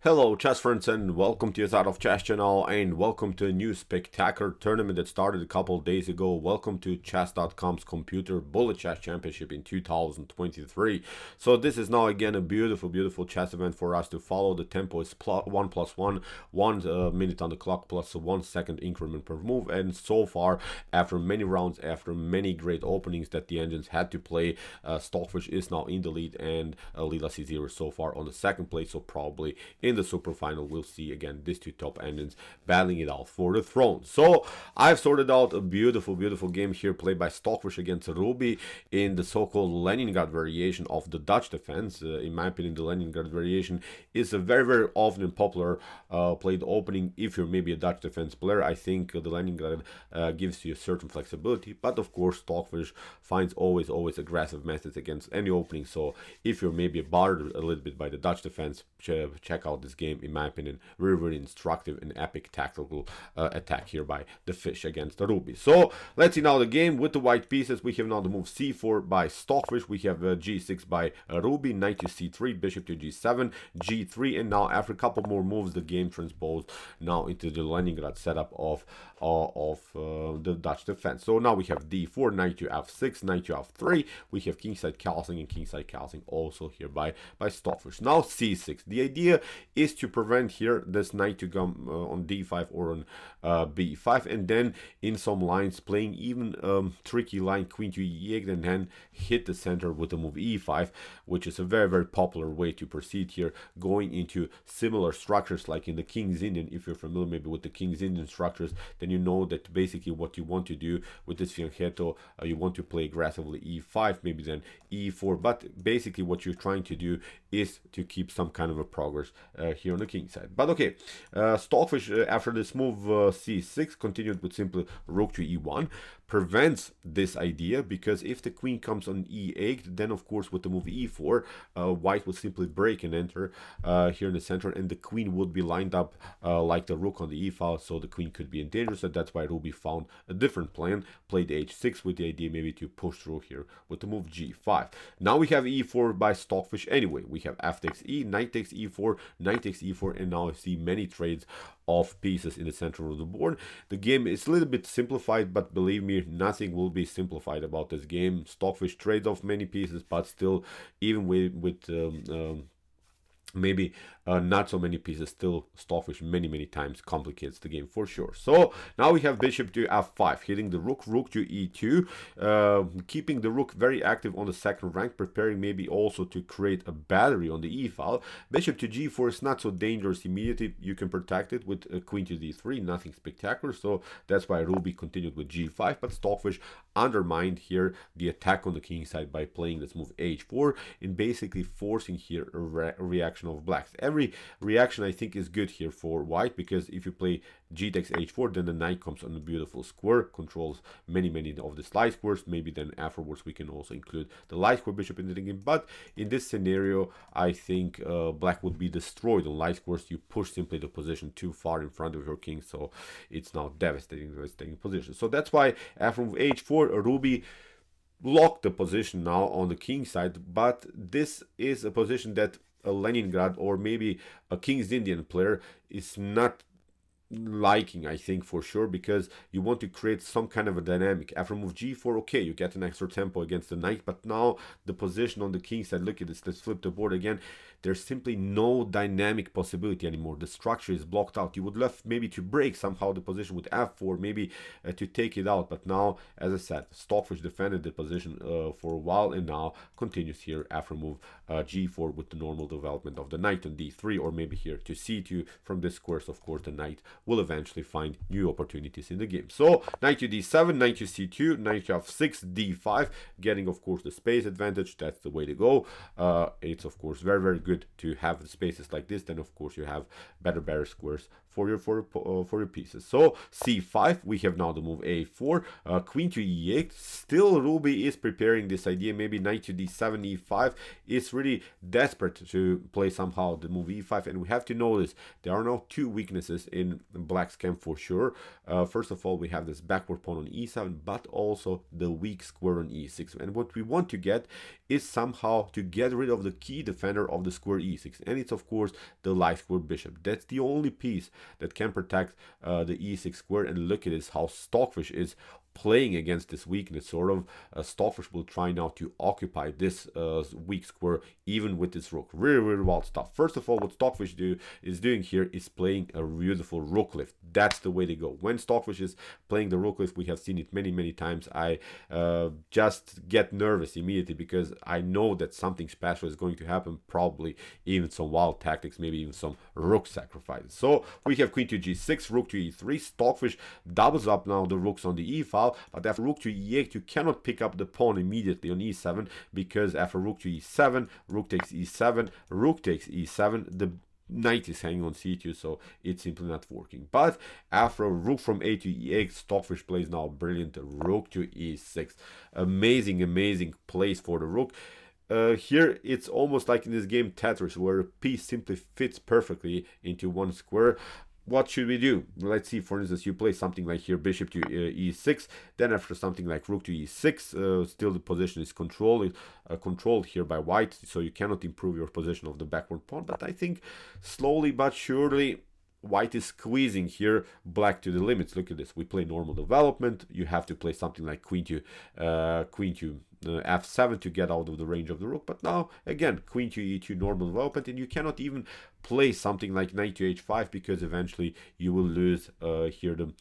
Hello chess friends and welcome to your side of chess channel and welcome to a new spectacular tournament that started a couple of days ago. Welcome to chess.com's computer bullet chess championship in 2023. So this is now again a beautiful chess event for us to follow. The tempo is 1+1, 1 minute on the clock plus a 1 second increment per move, and so far after many rounds, after many great openings that the engines had to play, Stockfish is now in the lead and Lila C0 so far on the second place, so probably in the super final we'll see again these two top engines battling it out for the throne. So I've sorted out a beautiful game here played by Stockfish against Rubi in the so-called Leningrad variation of the Dutch defense. In my opinion, the Leningrad variation is a very often and popular played opening if you're maybe a Dutch defense player. I think the Leningrad gives you a certain flexibility, but of course Stockfish finds always aggressive methods against any opening. So if you're maybe bothered a little bit by the Dutch defense, check out this game. In my opinion, very instructive and epic tactical attack here by the fish against the Ruby. So let's see now the game with the white pieces. We have now the move c4 by Stockfish, we have g6 by Ruby, knight to c3, bishop to g7, g3, and now after a couple more moves the game transposed now into the Leningrad setup of the Dutch defense. So now we have d4, knight to f6, knight to f3, we have kingside castling and kingside castling also here by Stockfish. Now c6. The idea is to prevent here this knight to come on d5 or on b5, and then in some lines playing even tricky line queen to e8 and then hit the center with the move e5, which is a very popular way to proceed here, going into similar structures like in the King's Indian. If you're familiar maybe with the King's Indian structures, then you know that basically what you want to do with this fianchetto, you want to play aggressively e5, maybe then e4, but basically what you're trying to do is to keep some kind of a progress here on the king side. But okay, Stockfish after this move c6 continued with simply rook to e1, prevents this idea, because if the queen comes on e8, then of course with the move e4, white would simply break and enter here in the center, and the queen would be lined up like the rook on the e file, so the queen could be in danger. So that's why Ruby found a different plan, played h6 with the idea maybe to push through here with the move g5. Now we have e4 by Stockfish anyway. We have f takes e, knight takes e4, knight takes e4, and now I see many trades of pieces in the center of the board. The game is a little bit simplified, but believe me, nothing will be simplified about this game. Stockfish trades off many pieces, but still, even with maybe not so many pieces, still Stockfish many times complicates the game for sure. So now we have bishop to f5, hitting the rook to e2, keeping the rook very active on the second rank, preparing maybe also to create a battery on the e file. Bishop to g4 is not so dangerous immediately, you can protect it with queen to d3, nothing spectacular. So that's why Ruby continued with g5, but Stockfish undermined here the attack on the king side by playing this move h4 and basically forcing here a reaction of blacks. Every reaction I think is good here for white, because if you play g takes h4, then the knight comes on a beautiful square, controls many of the light squares. Maybe then afterwards we can also include the light square bishop in the game, but in this scenario I think black would be destroyed on light squares. You push simply the position too far in front of your king, so it's now devastating position. So that's why after move h4, Ruby locked the position now on the king side, but this is a position that a Leningrad or maybe a King's Indian player is not liking, I think, for sure, because you want to create some kind of a dynamic. After move g4, okay, you get an extra tempo against the knight, but now the position on the king side, look at this, let's flip the board again, there's simply no dynamic possibility anymore. The structure is blocked out. You would love maybe to break somehow the position with f4, maybe to take it out, but now, as I said, Stockfish defended the position for a while and now continues here after move g4 with the normal development of the knight on d3, or maybe here to c2. From this squares, of course, the knight will eventually find new opportunities in the game. So knight to d7, knight to c2, knight to f6, d5, getting of course the space advantage. That's the way to go. It's of course very good to have the spaces like this. Then of course you have better squares for your pieces. So c5, we have now the move a4, queen to e8. Still Ruby is preparing this idea, maybe knight to d7, e5. It's really desperate to play somehow the move e5, and we have to notice there are now two weaknesses in Black's camp for sure. First of all, we have this backward pawn on e7, but also the weak square on e6. And what we want to get is somehow to get rid of the key defender of the square e6, and it's of course the light square bishop. That's the only piece that can protect the e6 square. And look at this, how Stockfish is playing against this weakness. Sort of Stockfish will try now to occupy this weak square even with this rook. Really wild stuff. First of all, what Stockfish is doing here is playing a beautiful rook lift. That's the way to go. When Stockfish is playing the rook lift, we have seen it many times. I just get nervous immediately because I know that something special is going to happen, probably even some wild tactics, maybe even some rook sacrifices. So we have queen to g6, rook to e3. Stockfish doubles up now the rooks on the e file, but after rook to e8 you cannot pick up the pawn immediately on e7, because after rook to e7, rook takes e7, rook takes e7, the knight is hanging on c2, so it's simply not working. But after a rook from a to e8, Stockfish plays now brilliant rook to e6. Amazing place for the rook. Here it's almost like in this game Tetris, where a piece simply fits perfectly into one square. What should we do? Let's see, for instance, you play something like here bishop to e6, then after something like rook to e6, still the position is controlled here by white, so you cannot improve your position of the backward pawn. But I think slowly but surely white is squeezing here black to the limits. Look at this, we play normal development. You have to play something like queen to f7 to get out of the range of the rook, but now again queen to e2 normal development, and you cannot even play something like knight to h5 because eventually you will lose here the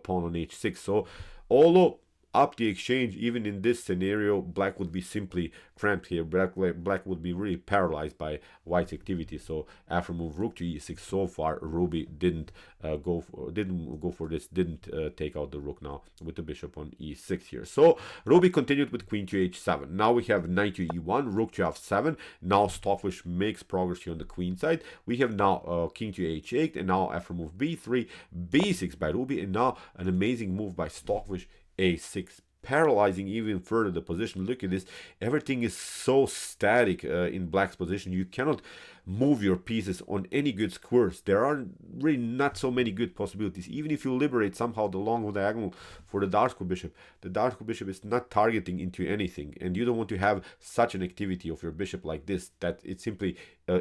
pawn on h6. So although up the exchange, even in this scenario, black would be simply cramped here. Black would be really paralyzed by white's activity. So after move rook to e6, so far Ruby didn't go for this, didn't take out the rook now with the bishop on e6 here. So Ruby continued with queen to h7. Now we have knight to e1, rook to f7. Now Stockfish makes progress here on the queen side. We have now king to h8, and now after move b3, b6 by Ruby, and now an amazing move by Stockfish, a6, paralyzing even further the position. Look at this, everything is so static in black's position. You cannot move your pieces on any good squares. There are really not so many good possibilities. Even if you liberate somehow the long diagonal for the dark square bishop, the dark square bishop is not targeting into anything, and you don't want to have such an activity of your bishop like this, that it's simply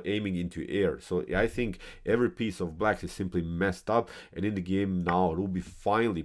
aiming into air. So I think every piece of black is simply messed up, and in the game now Ruby finally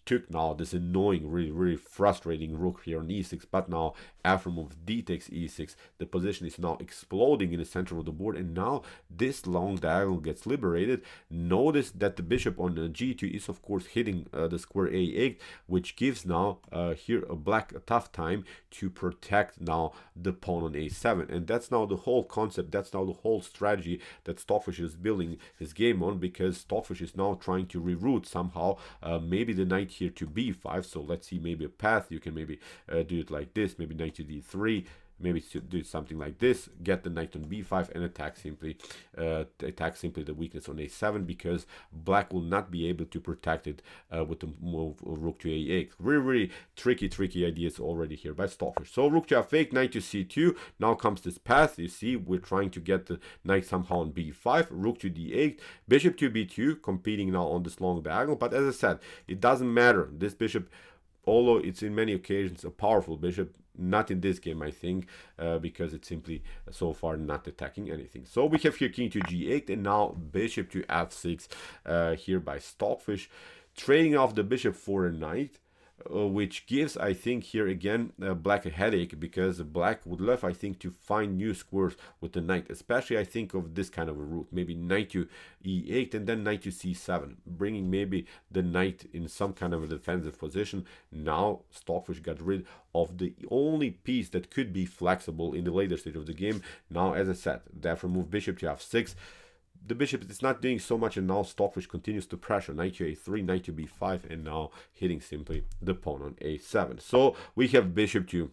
took now this annoying, really frustrating rook here on e6. But now after move d takes e6, the position is now exploding in the center of the board, and now this long diagonal gets liberated. Notice that the bishop on g2 is of course hitting the square a8, which gives now here a black a tough time to protect now the pawn on a7. And that's now the whole concept, that's now the whole strategy that Stockfish is building his game on, because Stockfish is now trying to reroute somehow maybe the knight here to b5. So let's see, maybe a path. You can maybe do it like this, maybe knight to d3, maybe do something like this, get the knight on b5 and attack simply the weakness on a7, because black will not be able to protect it with the move rook to a8. Really tricky ideas already here by Stockfish. So rook to f8, knight to c2. Now comes this path. You see, we're trying to get the knight somehow on b5, rook to d8, bishop to b2, competing now on this long diagonal. But as I said, it doesn't matter. This bishop, although it's in many occasions a powerful bishop, not in this game, I think, because it's simply so far not attacking anything. So we have here king to g8, and now bishop to f6 here by Stockfish, trading off the bishop for a knight, which gives, I think, here again black a headache, because black would love, I think, to find new squares with the knight. Especially I think of this kind of a route, maybe knight to e8 and then knight to c7, bringing maybe the knight in some kind of a defensive position. Now Stockfish got rid of the only piece that could be flexible in the later stage of the game. Now, as I said, therefore move bishop to f6. The bishop is not doing so much, and now Stockfish continues to pressure knight to a3, knight to b5, and now hitting simply the pawn on a7. So we have bishop to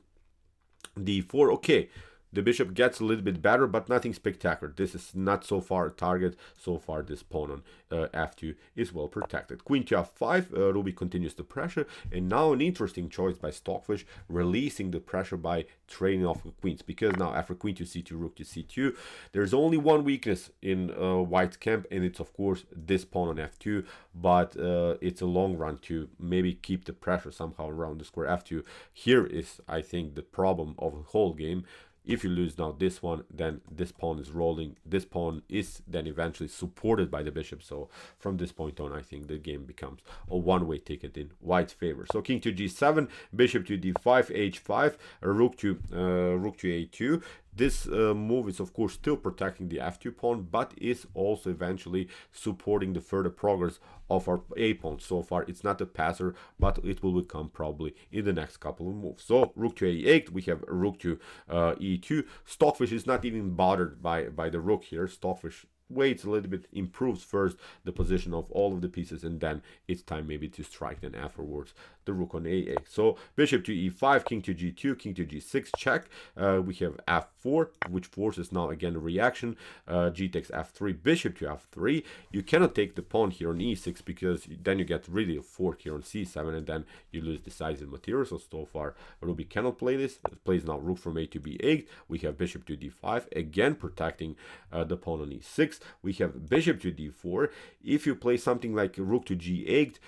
d4. Okay, The bishop gets a little bit better, but nothing spectacular. This is not so far a target. So far, this pawn on f2 is well protected. Queen to f5, Ruby continues the pressure, and now an interesting choice by Stockfish, releasing the pressure by trading off the queens, because now after queen to c2, rook to c2, there's only one weakness in White's camp, and it's of course this pawn on f2, but it's a long run to maybe keep the pressure somehow around the square f2. Here is, I think, the problem of the whole game. If you lose now this one, then this pawn is rolling. This pawn is then eventually supported by the bishop. So from this point on, I think the game becomes a one-way ticket in White's favor. So king to g7, bishop to d5, h5, rook to a2. This move is of course still protecting the f2 pawn, but is also eventually supporting the further progress of our a pawn. So far it's not a passer, but it will become probably in the next couple of moves. So rook to a8, we have rook to e2. Stockfish is not even bothered by the rook here. Stockfish waits a little bit, improves first the position of all of the pieces, and then it's time maybe to strike then afterwards the rook on a8. So bishop to e5, king to g2, king to g6, check. We have f4, which forces now again a reaction. G takes f3, bishop to f3. You cannot take the pawn here on e6, because then you get really a fork here on c7, and then you lose decisive material. So far Ruby cannot play this. It plays now rook from a to b8. We have bishop to d5, again protecting the pawn on e6. We have bishop to d4. If you play something like rook to g8,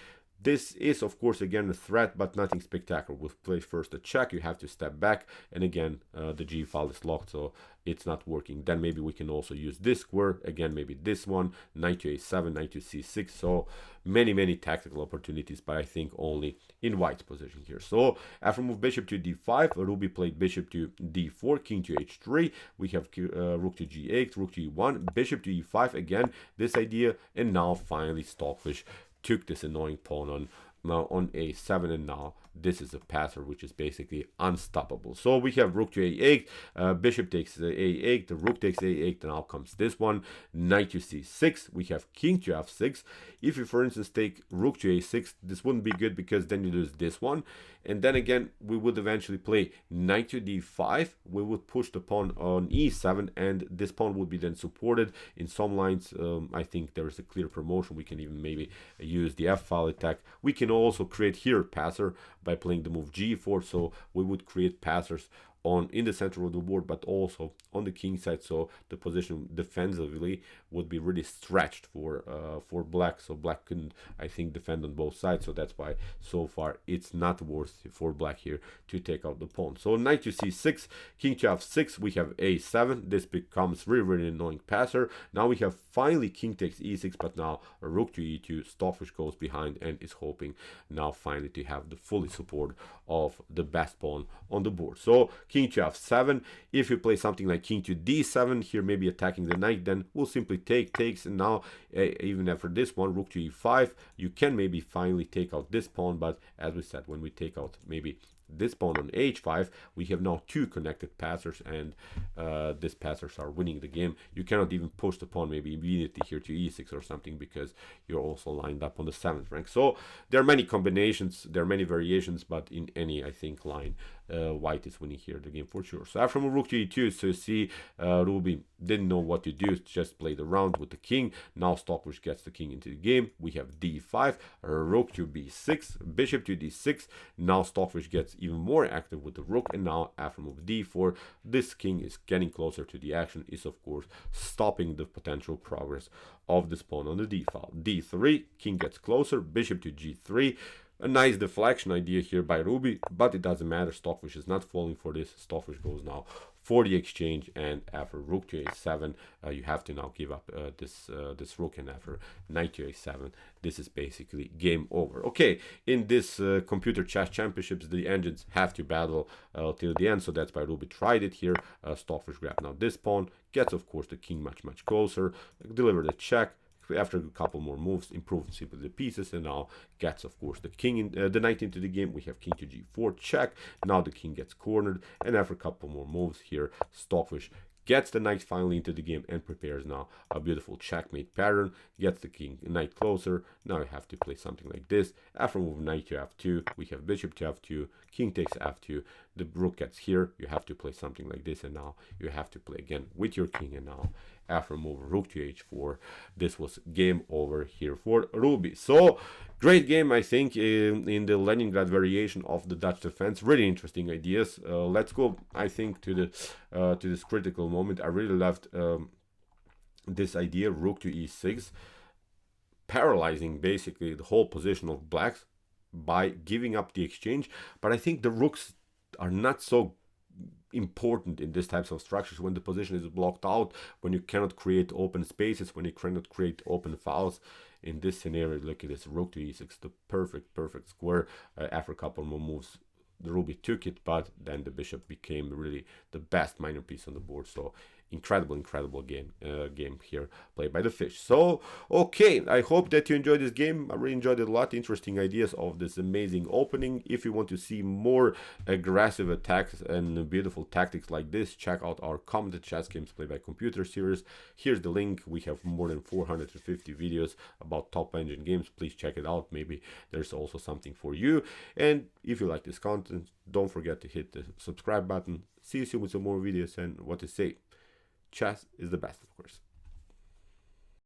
this is of course again a threat, but nothing spectacular. We'll play first a check, you have to step back, and again the g file is locked, so it's not working. Then maybe we can also use this square, again maybe this one, knight to a7, knight to c6. So many tactical opportunities, but I think only in White's position here. So after move bishop to d5, Ruby played bishop to d4, king to h3. We have rook to g8, rook to e1, bishop to e5, again this idea, and now finally Stockfish took this annoying pawn on a7, and now this is a passer which is basically unstoppable. So we have rook to a8, bishop takes a8, the rook takes a8, and now comes this one, knight to c6. We have king to f6. If you for instance take rook to a6, this wouldn't be good, because then you lose this one, and then again we would eventually play knight to d5. We would push the pawn on e7, and this pawn would be then supported in some lines. I think there is a clear promotion. We can even maybe use the f file attack. We can also create here passer by playing the move g4, so we would create passers in the center of the board, but also on the king side, so the position defensively would be really stretched for black. So black couldn't, I think, defend on both sides, so that's why so far it's not worth for black here to take out the pawn. So knight to c6, king to f6, we have a7. This becomes really annoying passer. Now we have finally king takes e6, but now rook to e2. Stockfish goes behind and is hoping now finally to have the fully support of the best pawn on the board. So king to f7. If you play something like king to d7 here, maybe attacking the knight, then we'll simply takes, and now even after this one, rook to e5, you can maybe finally take out this pawn. But as we said, when we take out maybe this pawn on h5, we have now two connected passers, and these passers are winning the game. You cannot even push the pawn maybe immediately here to e6 or something, because you're also lined up on the 7th rank. So there are many combinations, there are many variations, but in any, I think, line White is winning here the game for sure. So after rook to e2, so you see Ruby didn't know what to do, just played around with the king. Now Stockfish gets the king into the game. We have d5, rook to b6, bishop to d6. Now Stockfish gets even more active with the rook, and now after move d4, this king is getting closer to the action, is of course stopping the potential progress of this pawn on the d file. d3, king gets closer, bishop to g3. A nice deflection idea here by Ruby, but it doesn't matter. Stockfish is not falling for this. Stockfish goes now for the exchange, and after rook to a7, you have to now give up this rook, and after knight to a7, this is basically game over. Okay, in this computer chess championships, the engines have to battle till the end, so that's why Ruby tried it here. Stockfish grabbed now this pawn, gets of course the king much closer, delivered a check. After a couple more moves, improved simply the pieces, and now gets of course the the knight into the game. We have king to g4 check. Now the king gets cornered, and after a couple more moves here, Stockfish gets the knight finally into the game and prepares now a beautiful checkmate pattern, gets the king knight closer. Now you have to play something like this. After move knight to f2, we have bishop to f2, king takes f2, the rook gets here, you have to play something like this, and now you have to play again with your king, and now after move rook to h4, this was game over here for Rubi. So great game, I think, in the Leningrad variation of the Dutch defense. Really interesting ideas. Let's go, I think, to this critical moment. I really loved this idea, rook to e6, paralyzing basically the whole position of blacks by giving up the exchange. But I think the rooks are not so important in these types of structures when the position is blocked out, when you cannot create open spaces, when you cannot create open files. In this scenario, look at this, rook to e6, the perfect square. After a couple more moves, the Ruby took it, but then the bishop became really the best minor piece on the board. So incredible game here played by the fish. So okay, I hope that you enjoyed this game. I really enjoyed it a lot. Interesting ideas of this amazing opening. If you want to see more aggressive attacks and beautiful tactics like this, check out our commented chess games played by computer series. Here's the link. We have more than 450 videos about top engine games. Please check it out. Maybe there's also something for you. And if you like this content, don't forget to hit the subscribe button. See you soon with some more videos, and what to say, chess is the best, of course.